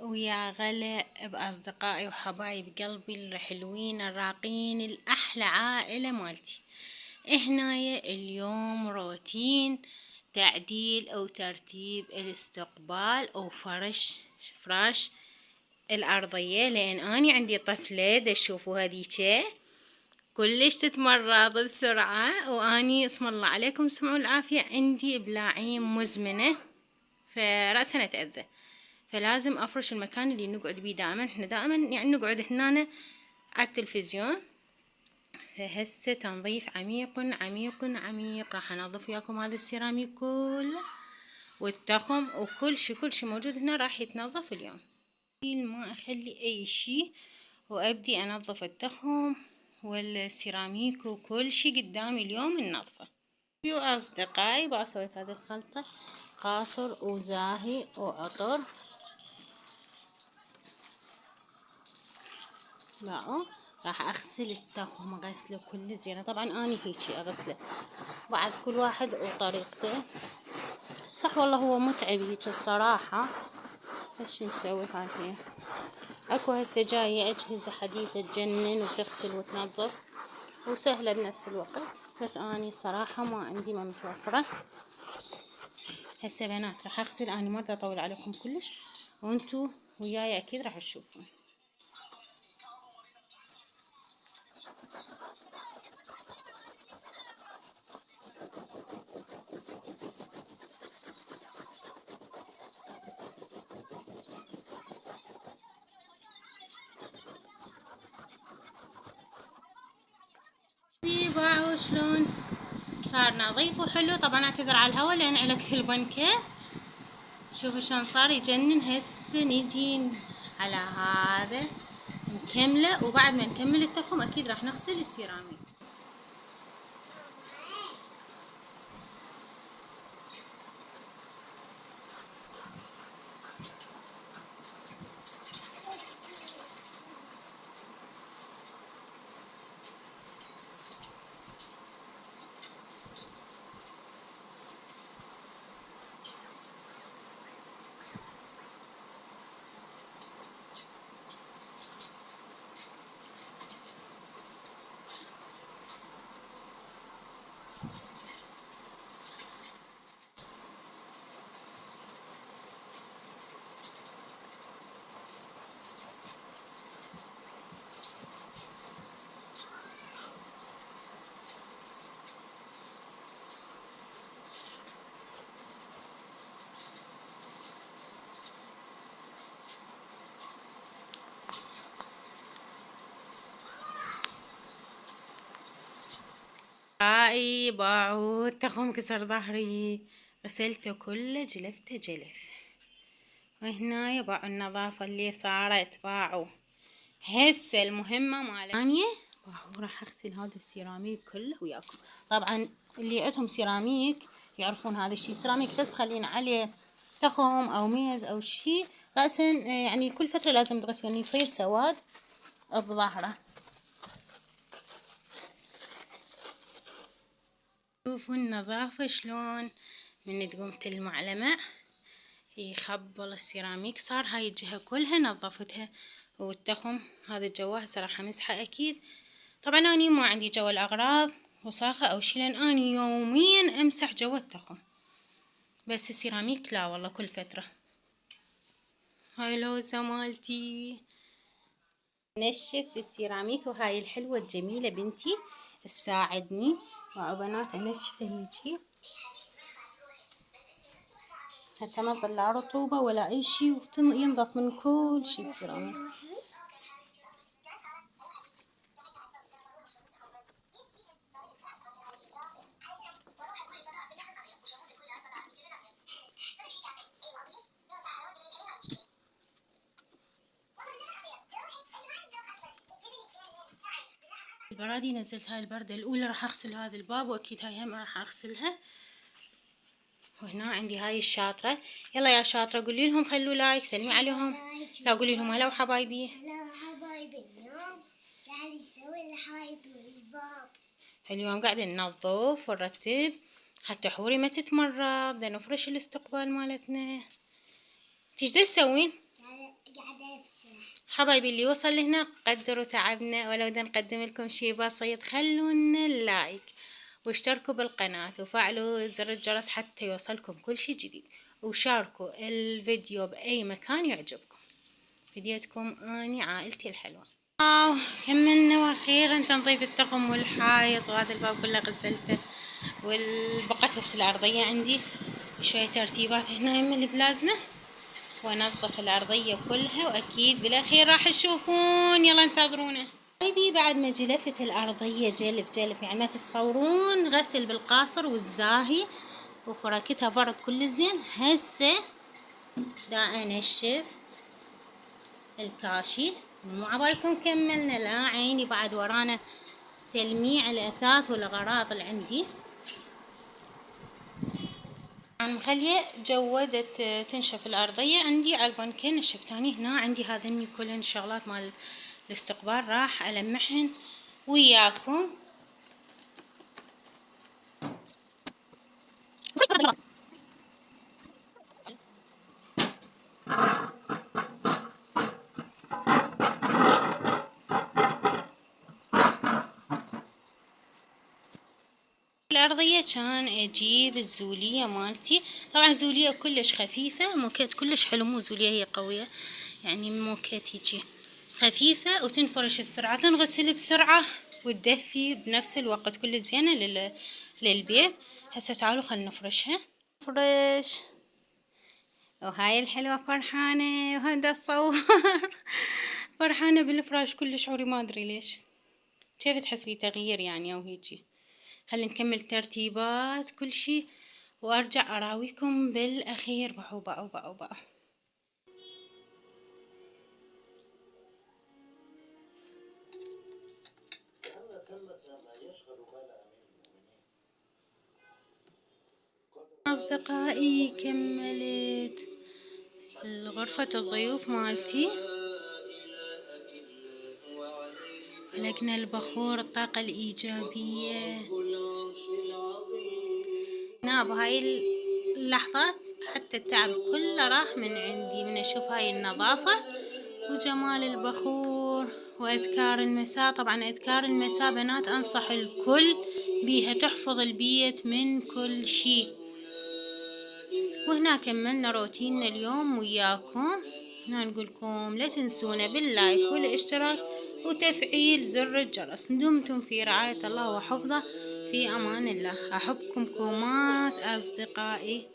ويا غلا بأصدقائي وحبايب قلبي الحلوين الراقين الأحلى عائلة مالتي. هنايا اليوم روتين تعديل أو ترتيب الاستقبال أو فراش الأرضية، لأن أني عندي طفلة تشوفوا هذيكي كلش تتمرض بسرعة، وأني اسم الله عليكم سمعوا العافية عندي بلاعيم مزمنة فرأسها نتأذى، فلازم أفرش المكان اللي نقعد بيه دائما. احنا دائما يعني نقعد هنا على التلفزيون. فهسه تنظيف عميق عميق عميق، راح انظف وياكم هذا السيراميك كله والتخم وكل شي موجود هنا راح يتنظف اليوم. ما اخلي اي شي وابدي انظف التخم والسيراميك وكل شي قدامي اليوم ننظفه. يو اصدقائي بقى سويت هذه الخلطة قاصر وزاهي وعطر. لا راح اغسل التخم غسله كله زين. طبعا اني هيجي اغسله، بعد كل واحد وطريقته. صح والله هو متعب هيك الصراحة، بس شو نسوي هاي هي. اكو هسه جاية اجهزة حديثة تجنن وتغسل وتنظف وسهلة بنفس الوقت، بس اني الصراحة ما عندي، ما متوفرة. هسه بنات راح اغسل، اني ما بدي اطول عليكم كلش وانتو وياي اكيد راح تشوفون. باعوا شلون صار نظيف وحلو. طبعا اعتذر على الهواء لان علقت البنكة. شوفوا شلون صار يجنن. هسه نجي على هذا نكمله، وبعد ما نكمل التخم اكيد راح نغسل السيراميك. هاي باعوا التخم كسر ظهري، غسلته كله جلفته جلف. وهنا باعوا النظافة اللي صارت. باعوا هسه المهمة مالانية، باعوا راح اغسل هذا السيراميك كله وياكم. طبعا اللي عندهم سيراميك يعرفون هذا الشي. سيراميك بس خلينا عليه تخم او ميز او شي رأسا، يعني كل فترة لازم تغسل يعني يصير سواد بظهره. شوفوا النظافة شلون من تقوم المعلمة يخبل السيراميك. صار هاي الجهة كلها نظفتها، والتخم هذا الجواه هسه راح امسحه اكيد. طبعا اني ما عندي جو الاغراض وساخة او شي، لان اني يوميا امسح جو التخم، بس السيراميك لا والله كل فترة. هاي لوزة مالتي نشف السيراميك، وهاي الحلوة الجميلة بنتي تساعدني مع بنات انشفه هيجي حتى ما تطلع رطوبة ولا اي شي، ينظف من كل شي السيراميك. البرادي نزلت هاي البردة الأولى راح أغسل هذا الباب، وأكيد هاي هم راح أغسلها. وهنا عندي هاي الشاطرة. يلا يا شاطرة قولي لهم خلوا لايك، سلمي عليهم. لا قولي لهم هلا وحبايبي. هلا وحبايبي. اليوم قاعد يسوي الحايط والباب. اليوم قاعدة ننظف ونرتب حتى حوري ما تتمرض. بدنا نفرش الاستقبال مالتنا. تيش دا تسوين؟ حبايبي اللي وصل لهنا قدروا تعبنا، ولو بدنا نقدم لكم شي بسيط خلونا اللايك واشتركوا بالقناة وفعلوا زر الجرس حتى يوصلكم كل شي جديد، وشاركوا الفيديو بأي مكان يعجبكم. فيديوتكم أني عائلتي الحلوة. كملنا واخيرا تنظيف التقم والحايط، وهذا الباب كله غسلته، والبقت بس الأرضية عندي شوية ترتيبات هنا من البلازمة، وانظف الأرضية كلها، وأكيد بالأخير راح تشوفون. يلا انتظرونا. طيبي بعد ما جلفت الأرضية جلف يعني ما تتصورون، غسل بالقاصر والزاهي وفركتها برد كل زين. هسه دا انشف الكاشي، مو عبالكم كملنا، لا عيني بعد ورانا تلميع الأثاث والأغراض اللي عندي. أنا مخلية جودت تنشف الأرضية عندي على البنكين. نشفتاني هنا عندي هذني كلهن الشغلات مال الاستقبال، راح ألمحهن وياكم. الأرضية كان أجيب الزولية مالتي، طبعا زولية كلش خفيفة، موكيت كلش حلو، مو زولية هي قوية يعني، موكيت هيجي خفيفة وتنفرش بسرعة، تنغسل بسرعة وتدفي بنفس الوقت، كل زينة للبيت. هسه تعالوا خلنا نفرشها. فرش، وهاي الحلوة فرحانة، وهذا الصور فرحانة بالفراش كل شعوري، ما أدري ليش، كيف تحس في تغيير يعني أو هيجي. خلينا نكمل ترتيبات كل شي وأرجع أراويكم بالأخير. باو. أصدقائي كملت غرفة الضيوف مالتي، لقنا البخور، الطاقة الإيجابية. بهاي اللحظات حتى التعب كله راح من عندي من أشوف هاي النظافة وجمال البخور وأذكار المساء. طبعا أذكار المساء بنات أنصح الكل بيها، تحفظ البيت من كل شي. وهنا كملنا روتيننا اليوم وياكم. هنا نقولكم لا تنسونا باللايك والاشتراك وتفعيل زر الجرس. دمتم في رعاية الله وحفظه، في أمان الله. أحبكم كومات أصدقائي.